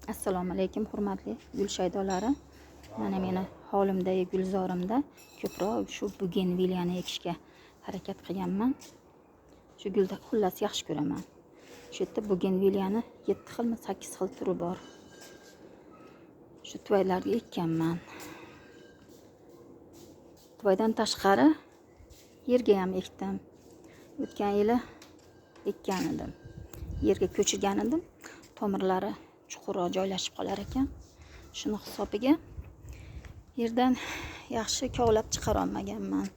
Assalomu alaykum hurmatli gul shaydolari. Mana meni holimdagi gulzorimda ko'proq shu bugenviliyani ekishga harakat qilganman. Shu gulda xullas yaxshi ko'raman. Shu yerda bugenviliyani 7 xilmi 8 xil turi bor. Shu tuvaylarga ekkanman. Tuvaydan tashqari yerga ham ekdim. O'tgan yili ekkan edim. Yerga ko'chirgan edim. Tomirlari chuqurroq joylashib qolar ekan. Shuni hisobiga yerdan yaxshi kovlab chiqara olmaganman.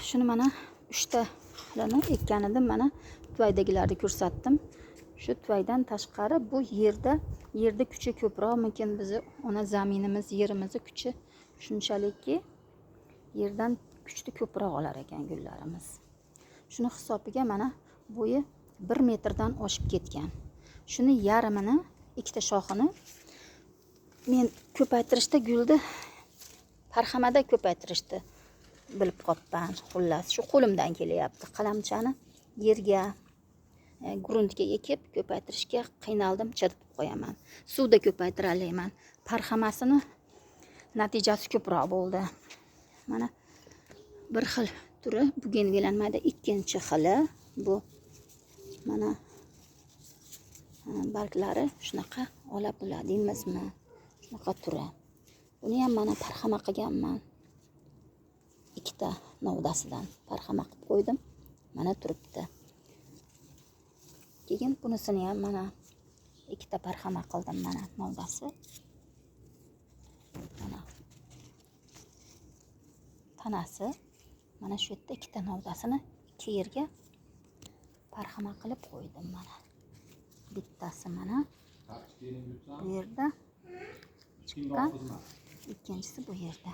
Shuni mana 3 ta xilini ekkan edim. Mana tuvaydagilarni ko'rsatdim. Shu tuvaydan tashqari bu yerda kuchi ko'proq, mumkin bizni ona zaminimiz, yerimizni kuchi shunchalikki yerdan kuchni ko'proq olar ekan gullarimiz. Shuni hisobiga mana bo'yi 1 metrdan oshib ketgan. Shuni yarmini, ikkita shoxini men ko'paytirishda gulni parxamada ko'paytirishni bilib qopman. Xullas, shu qo'limdan kelyapti. Qalamchani yerga, gruntga ekib ko'paytirishga qiynaldim, chidab qo'yaman. Suvda ko'paytira olmayman. Parxamasini natijasi ko'proq bo'ldi. Mana bir xil turi bugenvilanmada ikkinchi xili bu. Mana barglari shunaqa ola bula deymizmi? Shunaqa turi. Buni ham mana parxama qilganman. Ikkita novdasidan parxama qilib qo'ydim. Mana turibdi. Keyin bunisini ham mana ikkita parxama qildim, mana novdasi. Mana tanasi. Mana shu yerda ikkita novdasini ikki yerga parxama qilib qo'ydim mana. Bittasi mana bu yerda chiqqan, ikkinchisi bu yerda.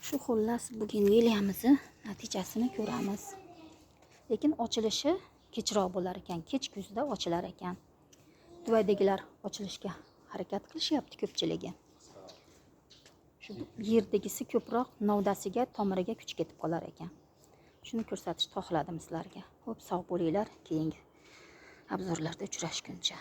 Shu xullas bugenviliyamizni natijasini ko'ramiz. Lekin ochilishi kechroq bo'lar ekan, kech kuzda ochilar ekan. Tuvaydagilar ochilishga harakat qilishyapti ko'pchiligi. Shu yerdagisi ko'proq novdasiga, tomiriga kuch ketib qolar ekan. Shuni ko'rsatishni xohladim sizlarga. Xo'p, sog' bo'linglar. Keyingi obzorlarda uchrashguncha.